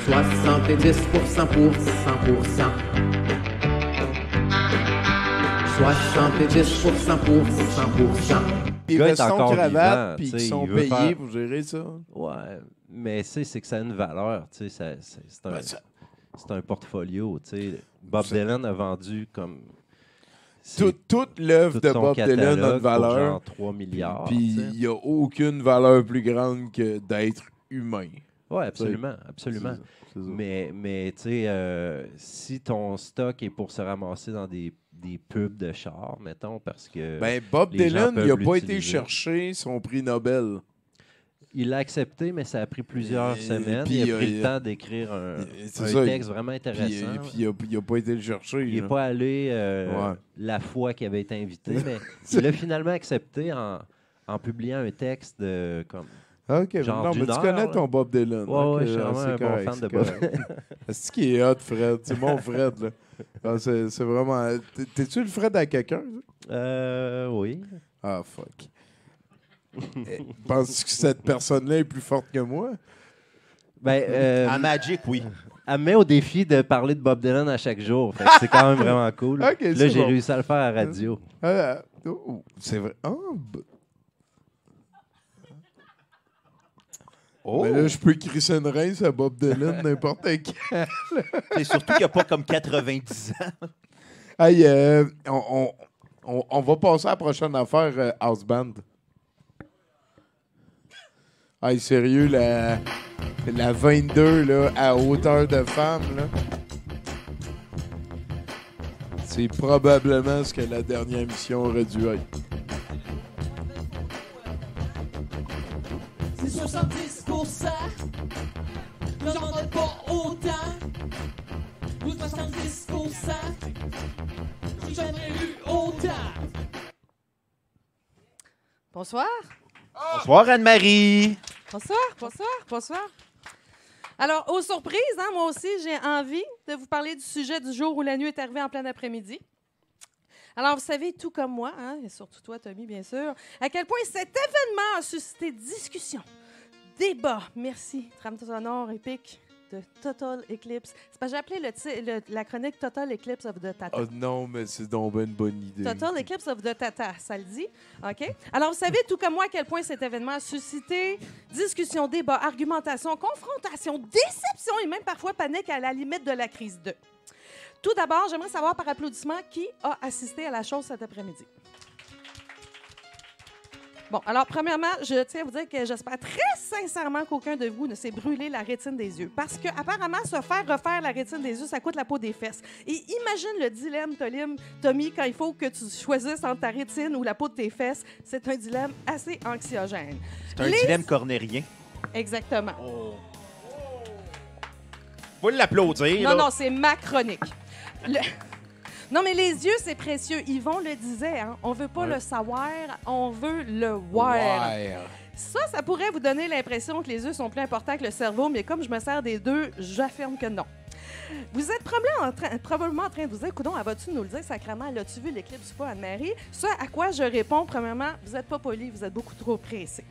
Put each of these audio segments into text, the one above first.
70% pour 100%. 70% pour 100%. Ils gars est restent en encore cravate vivant, puis tu qui sais, sont il veut payés faire- pour gérer ça. Ouais, mais c'est que ça a une valeur, tu sais, c'est un, Ben, ça- c'est un portfolio, tu sais. Bob Dylan a vendu comme... Toute l'œuvre tout de son Bob Dylan a catalogue une pour valeur. genre 3 milliards, Puis tu sais. il n'y a aucune valeur plus grande que d'être humain. Ouais, absolument, absolument. C'est ça. Mais tu sais, si ton stock est pour se ramasser dans des pubs de chars, mettons, parce que Ben, Bob les gens Dylan, il n'a peuvent pas été l'utiliser. chercher son prix Nobel. il l'a accepté, mais ça a pris plusieurs Et semaines. puis, Il a pris il- le temps d'écrire un c'est ça, texte vraiment Puis, intéressant. puis il n'a pas été le chercher. Il n'est là. pas allé Ouais. la fois qu'il avait été invité, mais il l'a finalement accepté en publiant un texte de comme. OK, genre non, mais d'une tu heure, connais là. ton Bob Dylan. Ouais, hein, ouais, que- je suis vraiment c'est un bon correct, fan de c'est Bob. correct. C'est qui est hot, Fred. C'est mon Fred, là. Ah, c'est vraiment... T'es-tu le Fred à quelqu'un? ça? Oui. Ah, fuck. Penses-tu que cette personne-là est plus forte que moi? Ben, À Magic, oui. elle me met au défi de parler de Bob Dylan à chaque jour. Fait que c'est quand même vraiment cool. Ok, Là, c'est j'ai bon. réussi à le faire à la radio. C'est vrai. Oh. Oh. Mais là, je peux crisser une reine à Bob Dylan n'importe quand. C'est surtout qu'il n'y a pas comme 90 ans. Hey, on va passer à la prochaine affaire, House Band. Hey, sérieux, la 22, là, à hauteur de femme, là. C'est probablement ce que la dernière émission aurait dû être. C'est 70%. J'en demande pas autant. Ou 70%. J'ai jamais eu autant. Bonsoir. Bonsoir, Anne-Marie. Bonsoir. Alors, aux surprises, hein, moi aussi, j'ai envie de vous parler du sujet du jour où la nuit est arrivée en plein après-midi. Alors, vous savez, tout comme moi, hein, et surtout toi, Tommy, bien sûr, à quel point cet événement a suscité discussion, débat, merci, trame sonore épique de Total Eclipse. C'est parce que j'ai appelé la chronique Total Eclipse of the Tata. Oh non, mais c'est donc ben une bonne idée. Total Eclipse of the Tata, ça le dit. OK? Alors, vous savez, tout comme moi, à quel point cet événement a suscité discussion, débat, argumentation, confrontation, déception et même parfois panique à la limite de la crise 2. Tout d'abord, j'aimerais savoir par applaudissement qui a assisté à la chose cet après-midi. Bon, alors, premièrement, je tiens à vous dire que j'espère très sincèrement qu'aucun de vous ne s'est brûlé la rétine des yeux. Parce que, apparemment, se faire refaire la rétine des yeux, ça coûte la peau des fesses. Et imagine le dilemme, Tommy, quand il faut que tu choisisses entre ta rétine ou la peau de tes fesses. C'est un dilemme assez anxiogène. C'est un dilemme cornérien. Exactement. Faut l'applaudir. Non, là. non, c'est ma chronique. Non, mais les yeux, c'est précieux. Yvon le disait, hein? On veut pas le savoir, on veut le voir. Ouais. Ça pourrait vous donner l'impression que les yeux sont plus importants que le cerveau, mais comme je me sers des deux, j'affirme que non. Vous êtes probablement en train de vous dire, coudonc, vas-tu nous le dire sacrément, l'as-tu vu l'éclipse ou pas, Anne-Marie? Ce à quoi je réponds, premièrement, vous n'êtes pas poli, vous êtes beaucoup trop pressé.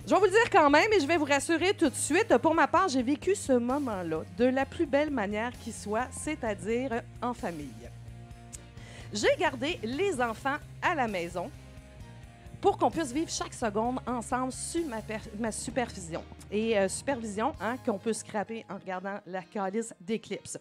Je vais vous le dire quand même et je vais vous rassurer tout de suite. Pour ma part, j'ai vécu ce moment-là de la plus belle manière qui soit, c'est-à-dire en famille. J'ai gardé les enfants à la maison pour qu'on puisse vivre chaque seconde ensemble sous ma supervision. Et supervision hein, qu'on peut scraper en regardant la calice d'éclipse.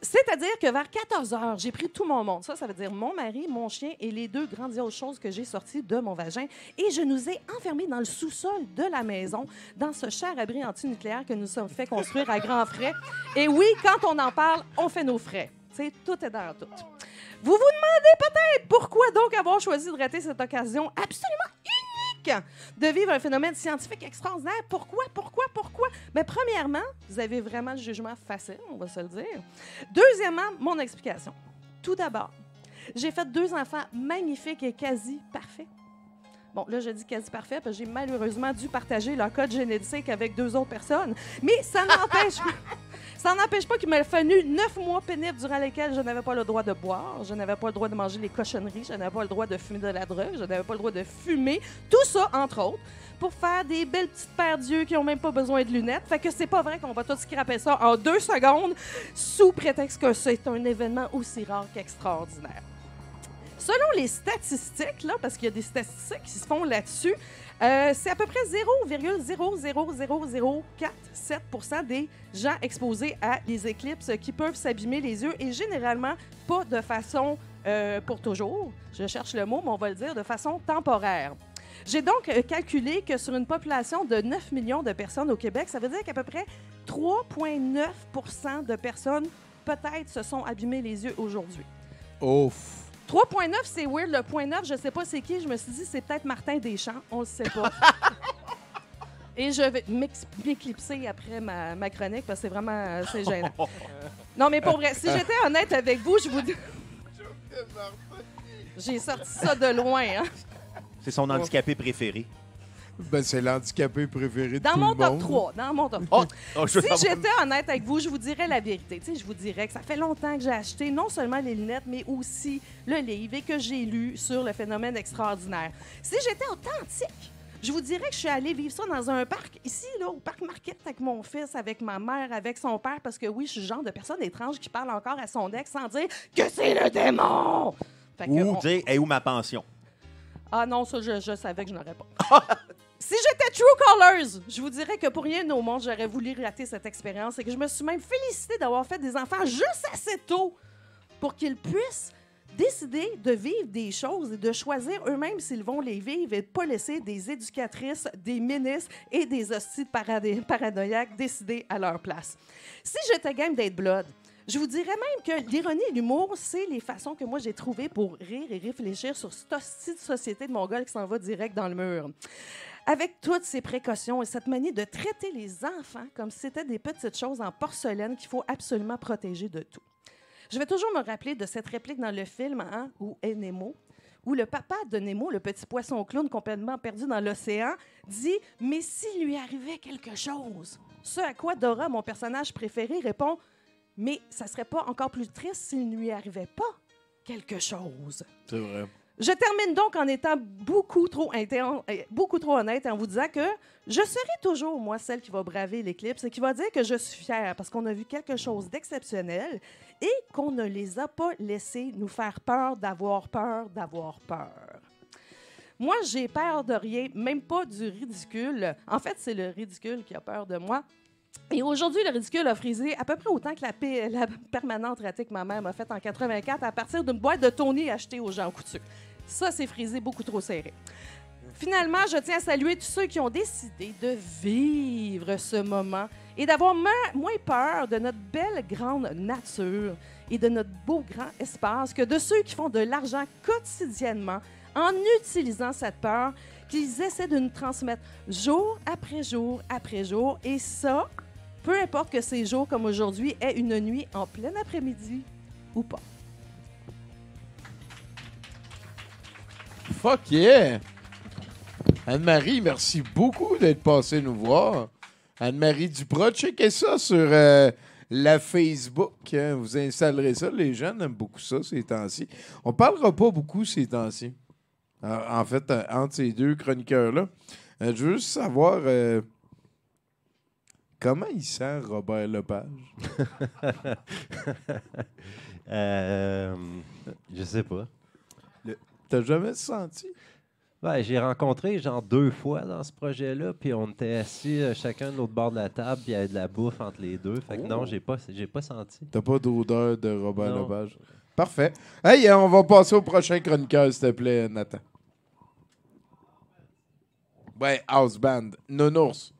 C'est-à-dire que vers 14 heures, j'ai pris tout mon monde. Ça veut dire mon mari, mon chien et les deux grandioses choses que j'ai sorties de mon vagin. Et je nous ai enfermés dans le sous-sol de la maison, dans ce cher abri antinucléaire que nous sommes fait construire à grands frais. Et oui, quand on en parle, on fait nos frais. T'sais, tout est dans tout. Vous vous demandez peut-être pourquoi donc avoir choisi de rater cette occasion absolument unique de vivre un phénomène scientifique extraordinaire. Pourquoi? Mais premièrement, vous avez vraiment le jugement facile, on va se le dire. Deuxièmement, mon explication. Tout d'abord, j'ai fait 2 enfants magnifiques et quasi parfaits. Bon, là, je dis quasi parfait parce que j'ai malheureusement dû partager leur code génétique avec 2 autres personnes. Mais ça n'empêche Ça n'empêche pas qu'il m'a fallu 9 mois pénibles durant lesquels je n'avais pas le droit de boire, je n'avais pas le droit de manger les cochonneries, je n'avais pas le droit de fumer de la drogue, je n'avais pas le droit de fumer. Tout ça, entre autres, pour faire des belles petites paires d'yeux qui n'ont même pas besoin de lunettes. Fait que c'est pas vrai qu'on va tout scraper ça en 2 secondes sous prétexte que c'est un événement aussi rare qu'extraordinaire. Selon les statistiques, là, parce qu'il y a des statistiques qui se font là-dessus, c'est à peu près 0,00047% des gens exposés à des éclipses qui peuvent s'abîmer les yeux et généralement pas de façon pour toujours. Je cherche le mot, mais on va le dire de façon temporaire. J'ai donc calculé que sur une population de 9 millions de personnes au Québec, ça veut dire qu'à peu près 3,9% de personnes peut-être se sont abîmées les yeux aujourd'hui. Ouf! 3,9, c'est weird. Le point 9, je sais pas c'est qui. Je me suis dit, c'est peut-être Martin Deschamps. On le sait pas. Et je vais m'éclipser après ma chronique parce que c'est vraiment c'est gênant. Non, mais pour vrai, si j'étais honnête avec vous, je vous dis... J'ai sorti ça de loin, hein? C'est son handicapé préféré. Ben, c'est l'handicapé préféré de Dans tout mon le monde. top 3. Dans mon top 3. Je Si j'étais honnête avec vous, je vous dirais la vérité. Tu sais, je vous dirais que ça fait longtemps que j'ai acheté non seulement les lunettes, mais aussi le livre et que j'ai lu sur le phénomène extraordinaire. Si j'étais authentique, je vous dirais que je suis allée vivre ça dans un parc, ici, là, au parc Marquette, avec mon fils, avec ma mère, avec son père, parce que oui, je suis le genre de personne étrange qui parle encore à son ex sans dire que c'est le démon! Fait que Ou dire, hey, où ma pension? Ah non, ça, je savais que je n'aurais pas. Si j'étais True Colors, je vous dirais que pour rien au monde, j'aurais voulu rater cette expérience et que je me suis même félicitée d'avoir fait des enfants juste assez tôt pour qu'ils puissent décider de vivre des choses et de choisir eux-mêmes s'ils vont les vivre et de ne pas laisser des éducatrices, des ministres et des hosties paranoïaques décider à leur place. Si j'étais game d'être blood, je vous dirais même que l'ironie et l'humour, c'est les façons que moi j'ai trouvées pour rire et réfléchir sur cette hostie de société de Mongol qui s'en va direct dans le mur. Avec toutes ces précautions et cette manie de traiter les enfants comme si c'était des petites choses en porcelaine qu'il faut absolument protéger de tout. Je vais toujours me rappeler de cette réplique dans le film hein, où est Nemo, où le papa de Nemo, le petit poisson clown complètement perdu dans l'océan, dit « Mais s'il lui arrivait quelque chose? » Ce à quoi Dora, mon personnage préféré, répond « Mais ça serait pas encore plus triste s'il ne lui arrivait pas quelque chose? » C'est vrai. Je termine donc en étant beaucoup trop honnête en vous disant que je serai toujours, moi, celle qui va braver l'éclipse et qui va dire que je suis fière parce qu'on a vu quelque chose d'exceptionnel et qu'on ne les a pas laissés nous faire peur d'avoir peur d'avoir peur. Moi, j'ai peur de rien, même pas du ridicule. En fait, c'est le ridicule qui a peur de moi. Et aujourd'hui, le ridicule a frisé à peu près autant que la permanente ratée que ma mère m'a faite en 84 à partir d'une boîte de Tony achetée aux Jean Coutu. Ça, c'est frisé beaucoup trop serré. Finalement, je tiens à saluer tous ceux qui ont décidé de vivre ce moment et d'avoir moins peur de notre belle grande nature et de notre beau grand espace que de ceux qui font de l'argent quotidiennement en utilisant cette peur qu'ils essaient de nous transmettre jour après jour après jour. Et ça, peu importe que ces jours comme aujourd'hui aient une nuit en plein après-midi ou pas. Fuck yeah! Anne-Marie, merci beaucoup d'être passée nous voir. Anne-Marie Duprat, checkez ça sur la Facebook. Hein. Vous installerez ça. Les jeunes aiment beaucoup ça ces temps-ci. On parlera pas beaucoup ces temps-ci. En fait, entre ces deux chroniqueurs-là. Je veux juste savoir comment il sent Robert Lepage. Je sais pas. T'as jamais senti? Ouais, j'ai rencontré genre 2 fois dans ce projet-là, puis on était assis chacun de l'autre bord de la table, puis il y avait de la bouffe entre les deux. Fait que non, j'ai pas senti. T'as pas d'odeur de Robert Non. Lepage? Parfait. Hey, on va passer au prochain chroniqueur, s'il te plaît, Nathan. Ouais, House Band. Nounours.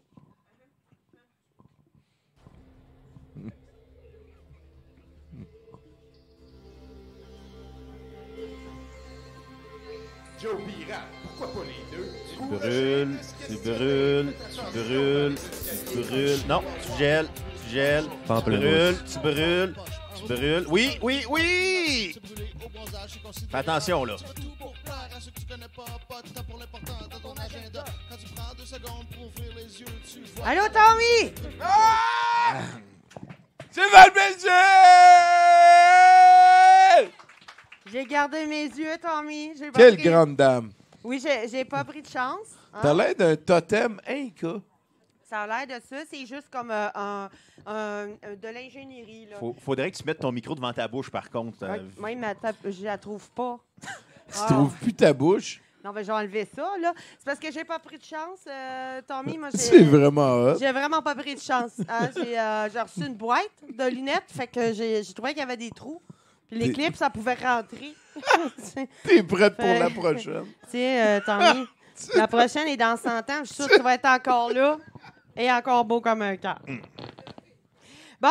Joe Pirate, pourquoi pas les deux? Tu brûles, tu brûles, tu brûles, tu brûles. Non, tu gèles, tu Pamplemousse. brûles, tu brûles, tu brûles. Oui, oui, oui! Fais attention, là. Allô, Tommy? C'est Val Belzile! J'ai gardé mes yeux, Tommy. J'ai pas Quelle pris- grande dame. Oui, j'ai pas pris de chance. hein. T'as l'air d'un totem Inca. Ça a l'air de ça. C'est juste comme de l'ingénierie. Là. Faudrait que tu mettes ton micro devant ta bouche, par contre. Ouais, même je la trouve pas. Tu trouves plus ta bouche. Non, mais j'ai enlevé ça, là. C'est parce que j'ai pas pris de chance, Tommy. Moi, C'est vraiment hot. j'ai vraiment pas pris de chance. hein. J'ai reçu une boîte de lunettes, fait que j'ai trouvé qu'il y avait des trous. Puis les clips, ça pouvait rentrer. T'es prête pour Fait- la prochaine. Tiens, Tommy, la prochaine est dans 100 ans. Je suis sûre que tu vas être encore là et encore beau comme un cœur. Bon,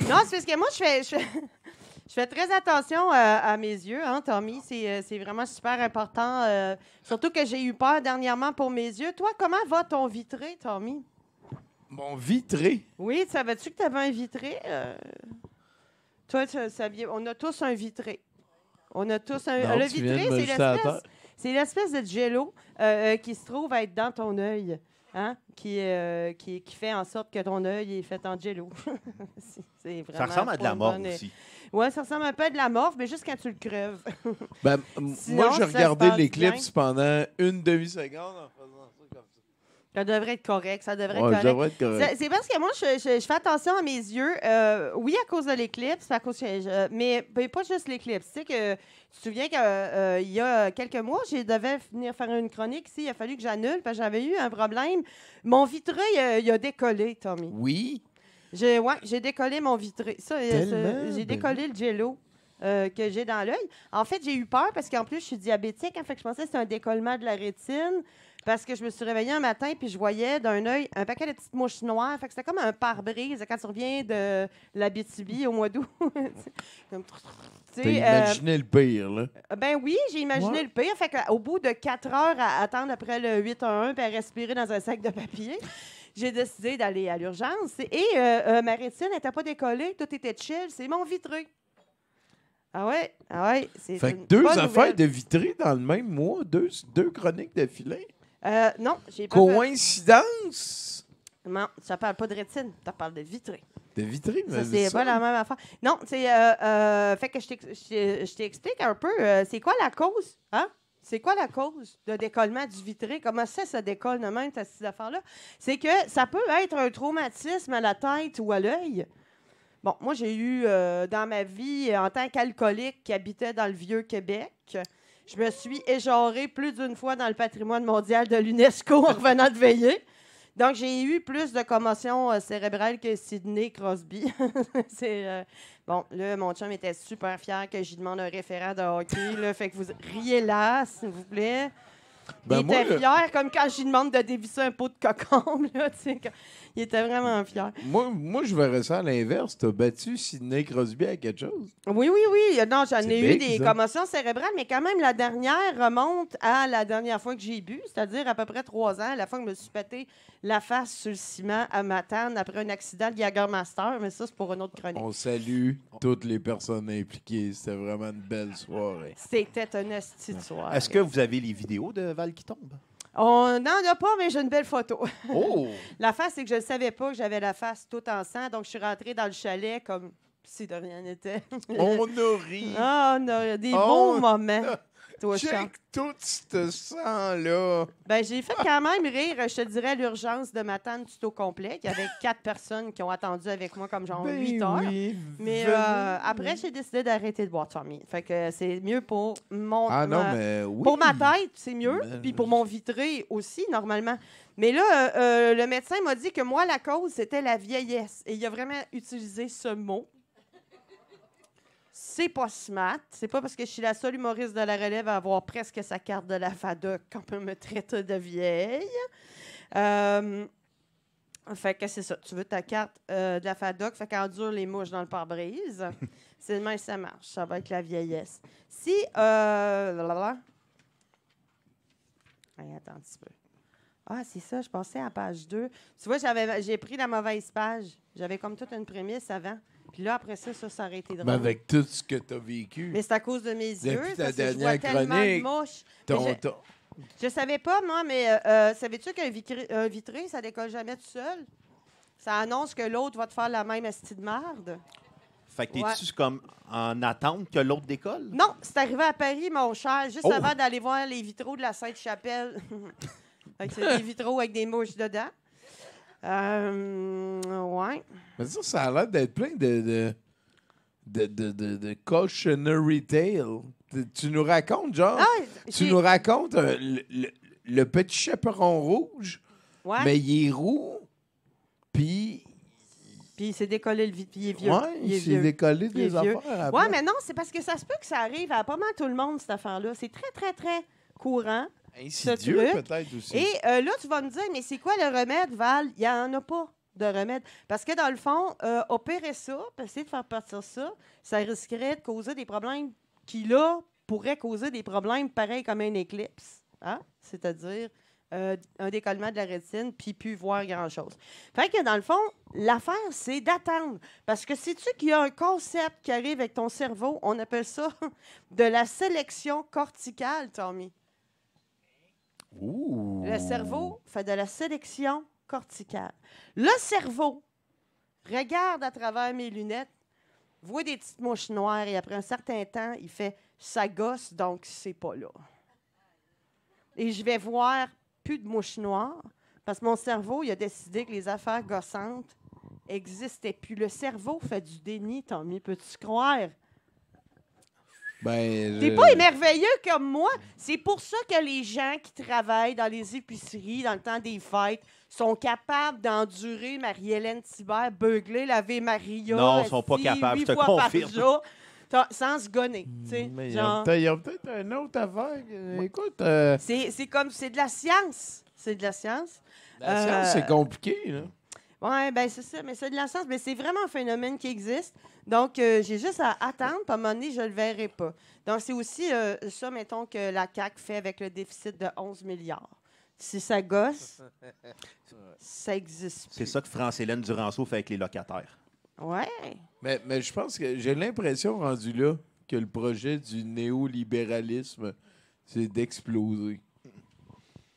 non, c'est parce que moi, je fais très attention à mes yeux, hein, Tommy. C'est vraiment super important. Surtout que j'ai eu peur dernièrement pour mes yeux. Toi, comment va ton vitré, Tommy? Mon vitré. Oui, savais-tu que tu avais un vitré? Toi, on a tous un vitré. On a tous un. Non, Le tu viens de vitré, me c'est jeter à l'espèce. terre. C'est l'espèce de jello qui se trouve à être dans ton œil, hein? qui fait en sorte que ton œil est fait en jello. C'est Ça vraiment ressemble à de pas la une mort bonne- aussi. Ouais, ça ressemble un peu à de la morphe, mais juste quand tu le creves. Ben, Sinon, moi, j'ai ça se regardé passe l'éclipse pendant une demi-seconde en faisant ça comme ça. Ça devrait être correct, ça devrait Ouais, être ça correct. devrait être correct. C'est parce que moi, je fais attention à mes yeux. Oui, à cause de l'éclipse, à cause mais pas juste l'éclipse. Tu sais que tu te souviens qu'il y a quelques mois, je devais venir faire une chronique ici. Il a fallu que j'annule parce que j'avais eu un problème. Mon vitré, il a décollé, Tommy. Oui. J'ai décollé mon vitré. Tellement, J'ai ben décollé le jello que j'ai dans l'œil. En fait, j'ai eu peur parce qu'en plus, je suis diabétique. Fait que je pensais que c'était un décollement de la rétine. Parce que je me suis réveillée un matin puis je voyais d'un œil un paquet de petites mouches noires. Fait que c'était comme un pare-brise quand tu reviens de l'Abitibi au mois d'août. Comme, tu T'as sais, imaginé le pire, là. ben oui, j'ai imaginé Ouais. le pire. Fait qu'au bout de 4 heures à attendre après le 811 puis à respirer dans un sac de papier, j'ai décidé d'aller à l'urgence. Et ma rétine n'était pas décollée, tout était chill. C'est mon vitré. Ah ouais. C'est Fait que une deux bonne affaires nouvelle. de vitré dans le même mois, deux chroniques d'affilée. Non, j'ai pas fait... Coïncidence? Non, ça parle pas de rétine, ça parle de vitré. De vitré, Ça, mais c'est pas la même affaire. Non, c'est... fait que je t'explique un peu, c'est quoi la cause, hein? C'est quoi la cause de décollement du vitré? Comment ça décolle de même, cette affaire-là? C'est que ça peut être un traumatisme à la tête ou à l'œil. Bon, moi, j'ai eu dans ma vie, en tant qu'alcoolique qui habitait dans le Vieux-Québec, je me suis éjarée plus d'une fois dans le patrimoine mondial de l'UNESCO en revenant de veiller. Donc, j'ai eu plus de commotion cérébrale que Sidney Crosby. Bon, là, mon chum était super fier que j'y demande un référent de hockey. Là, fait que vous riez là, s'il vous plaît. Ben, Il moi, était fier, comme quand j'y demande de dévisser un pot de cocombe. Là, tu sais, il était vraiment fier. moi, je verrais ça à l'inverse. T'as battu Sidney Crosby à quelque chose? Oui. Non, j'en C'est ai eu big, des ça. commotions cérébrales, mais quand même, la dernière remonte à la dernière fois que j'ai bu, c'est-à-dire à peu près 3 ans, la fois que je me suis pété la face sur le ciment à Matane après un accident de Jagermaster, mais ça, c'est pour une autre chronique. On salue toutes les personnes impliquées. C'était vraiment une belle soirée. C'était un esti de soir. Est-ce que vous avez les vidéos de Val qui tombe? On n'en a pas, mais j'ai une belle photo. Oh! La face, c'est que je ne savais pas que j'avais la face toute en sang, donc je suis rentrée dans le chalet comme si de rien n'était. On a ri. Ah, on a des Oh, bons moments. Toi, Charles. Check tout ce sang-là. Ben, j'ai fait quand même rire, je te dirais, l'urgence de ma tante tout au complet. Il y avait 4 personnes qui ont attendu avec moi comme genre 8 heures. oui, Mais venez. après, j'ai décidé d'arrêter de boire, Tommy. Fait que c'est mieux pour mon... Ah non, mais oui. Pour ma tête, c'est mieux. Mais- Puis pour mon vitré aussi, normalement. Mais là, le médecin m'a dit que moi, la cause, c'était la vieillesse. Et il a vraiment utilisé ce mot. C'est pas smart. C'est pas parce que je suis la seule humoriste de la relève à avoir presque sa carte de la FADOC qu'on peut me traiter de vieille. Fait que c'est ça. Tu veux ta carte de la FADOC, fait qu'endure les mouches dans le pare-brise. C'est demain que ça marche. Ça va être la vieillesse. Si... Hey, attends un petit peu. Ah, c'est ça, je passais à page 2. Tu vois, j'ai pris la mauvaise page. J'avais comme toute une prémisse avant. Puis là, après ça aurait été drôle. Mais avec tout ce que tu as vécu, Mais c'est à cause de mes Depuis yeux. ta parce que je vois dernière tellement chronique, de mouches. ton- Mais ton- je savais pas, moi, mais savais-tu qu'un vitré, ça décolle jamais tout seul? Ça annonce que l'autre va te faire la même esti de merde. Fait que t'es-tu comme en attente que l'autre décolle? Non, c'est arrivé à Paris, mon cher, juste Oh! avant d'aller voir les vitraux de la Sainte-Chapelle. Fait que c'est des vitraux avec des mouches dedans. Ouais. Mais ça a l'air d'être plein de cautionary tale. Tu nous racontes, genre, Ah, tu nous racontes le petit chaperon rouge, Ouais. mais il est roux, puis Puis il s'est décollé le vide, puis il est vieux. ouais, il est il s'est vieux. décollé Il est des vieux. affaires. Ouais, après. mais non, c'est parce que ça se peut que ça arrive à pas mal tout le monde, cette affaire-là. C'est très, très, très courant. ce Insidieux, truc. peut-être aussi. Et là, tu vas me dire, mais c'est quoi le remède, Val? Il n'y en a pas de remède. Parce que dans le fond, opérer ça, essayer de faire partir ça, ça risquerait de causer des problèmes qui, là, pourraient causer des problèmes pareils comme un éclipse. Hein? C'est-à-dire un décollement de la rétine, puis plus voir grand-chose. Fait que dans le fond, l'affaire, c'est d'attendre. Parce que sais-tu qu'il y a un concept qui arrive avec ton cerveau? On appelle ça de la sélection corticale, Tommy. Ouh. Le cerveau fait de la sélection corticale. Le cerveau regarde à travers mes lunettes, voit des petites mouches noires et après un certain temps, il fait « ça gosse, donc c'est pas là ». Et je vais voir plus de mouches noires parce que mon cerveau, il a décidé que les affaires gossantes n'existaient plus. Le cerveau fait du déni, Tommy, peux-tu croire? Ben, T'es pas émerveilleux comme moi. C'est pour ça que les gens qui travaillent dans les épiceries dans le temps des fêtes sont capables d'endurer Marie-Hélène Thibert, beugler, laver Maria. Non, ils sont pas capables, je te confirme. Sans se gonner. tu sais, mais genre. il y a peut-être un autre affaire. Écoute, C'est de la science. C'est de la science. la science, c'est compliqué. Là. Oui, bien, c'est ça. Mais c'est de la science. Mais c'est vraiment un phénomène qui existe. Donc, j'ai juste à attendre. Puis à un moment donné, je ne le verrai pas. Donc, c'est aussi ça, mettons, que la CAQ fait avec le déficit de 11 milliards. Si ça gosse, ça existe. C'est ça que France-Hélène Duranceau fait avec les locataires. Ouais. Mais je pense que j'ai l'impression, rendu là, que le projet du néolibéralisme, c'est d'exploser.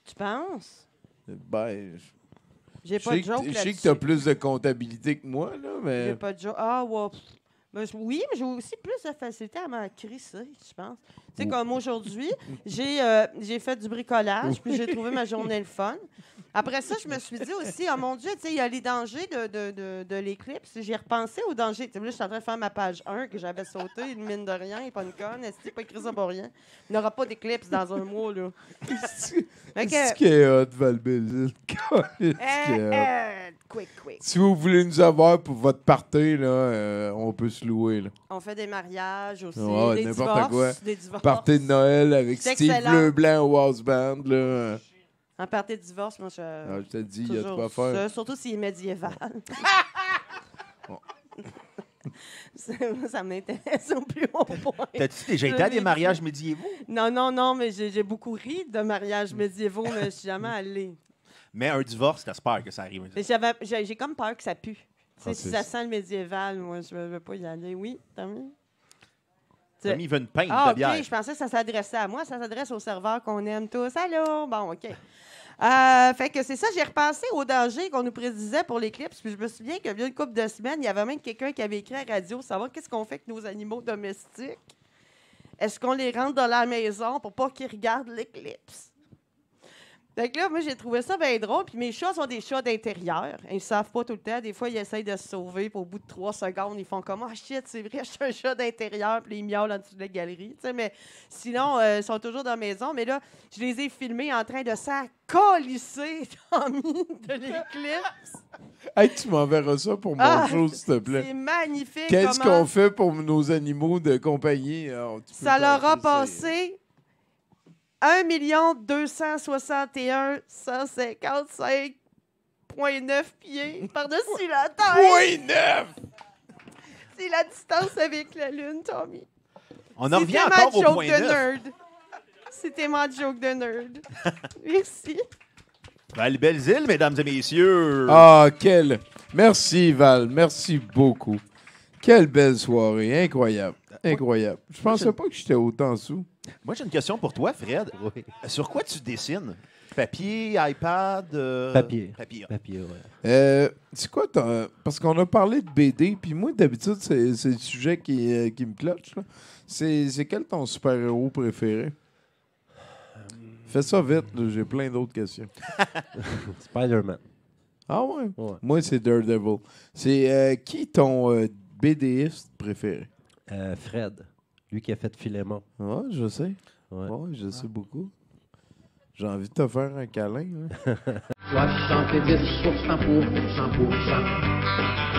Tu penses? Ben, J'ai je pas sais de joke que là-dessus. tu as plus de comptabilité que moi, là, mais... J'ai pas de joke. Ah, ouais. Ben, oui, mais j'ai aussi plus de facilité à m'en crisser, je pense. Tu sais, comme aujourd'hui, j'ai fait du bricolage, puis j'ai trouvé ma journée le fun. Après ça, je me suis dit aussi, oh mon Dieu, tu sais, il y a les dangers de l'éclipse. J'ai repensé aux dangers. Tu sais, là, je suis en train de faire ma page 1 que j'avais sautée, une mine de rien, et pas une conne. Est-ce pas écrit ça pour rien? Il n'y aura pas d'éclipse dans un mois, là. Fait que- C'est qui est hot, Val-Bézil. Quick. Si vous voulez nous avoir pour votre party, là, on peut se louer. Là. On fait des mariages aussi, Ouais, des n'importe divorces, quoi. des divorces. Party de Noël avec C'est Steve excellent. Bleu-Blanc au House Band. Là. En partie de divorce, moi, je... Ah, je te dis, il y a de toujours quoi faire. ça, surtout s'il est médiéval. ça m'intéresse au plus haut point. T'as-tu déjà été à des mariages médiévaux? Non, mais j'ai beaucoup ri de mariages médiévaux, mais je suis jamais allée. Mais un divorce, t'espères que ça arrive. Mais j'ai comme peur que ça pue. Tu sais, si ça sent le médiéval, moi, je veux pas y aller. Oui, tant mieux. Tommy, il veut une pinte Ah, de OK, bière. je pensais que ça s'adressait à moi. Ça s'adresse aux serveurs qu'on aime tous. Allô? Bon, OK. Fait que c'est ça, j'ai repensé aux dangers qu'on nous prédisait pour l'éclipse. Puis je me souviens qu'il y a une couple de semaines, il y avait même quelqu'un qui avait écrit à la radio savoir qu'est-ce qu'on fait avec nos animaux domestiques. Est-ce qu'on les rentre dans la maison pour pas qu'ils regardent l'éclipse? Fait que là, moi, j'ai trouvé ça bien drôle. Puis mes chats sont des chats d'intérieur. Ils ne savent pas tout le temps. Des fois, ils essayent de se sauver. Puis au bout de 3 secondes, ils font comme « Ah, shit, c'est vrai, je suis un chat d'intérieur. » Puis ils miaulent en dessous de la galerie. Tu sais, mais sinon, ils sont toujours dans la maison. Mais là, je les ai filmés en train de s'accolisser, Tommy, de l'éclipse. Hey, tu m'enverras ça pour mon Ah, show, s'il te plaît. C'est magnifique. Qu'est-ce comment qu'on fait pour nos animaux de compagnie? Alors, tu peux ça leur a pas- passé 1 261 155,9 pieds par-dessus la terre. Point 9! C'est la distance avec la Lune, Tommy. On en revient C'était ma encore au joke point de 9. nerd. C'était ma joke de nerd. Merci. Val-Belzile, mesdames et messieurs. Ah, Merci, Val. Merci beaucoup. Quelle belle soirée. Incroyable. Incroyable. Je pensais pas que j'étais autant sous. Moi, j'ai une question pour toi, Fred. Oui. Sur quoi tu dessines? Papier, iPad? Papier. Papier. Papier, ouais. C'est quoi parce qu'on a parlé de BD, puis moi, d'habitude, c'est le sujet qui me cloche. Là. C'est quel ton super-héros préféré? Fais ça vite, là, j'ai plein d'autres questions. Spider-Man. Ah ouais? Ouais. Moi, c'est Daredevil. C'est qui ton BDiste préféré? Fred. Lui qui a fait Philémon. Ouais, je sais. Ouais. Ouais, je sais beaucoup. J'ai envie de te faire un câlin. Là. 70% pour 100%.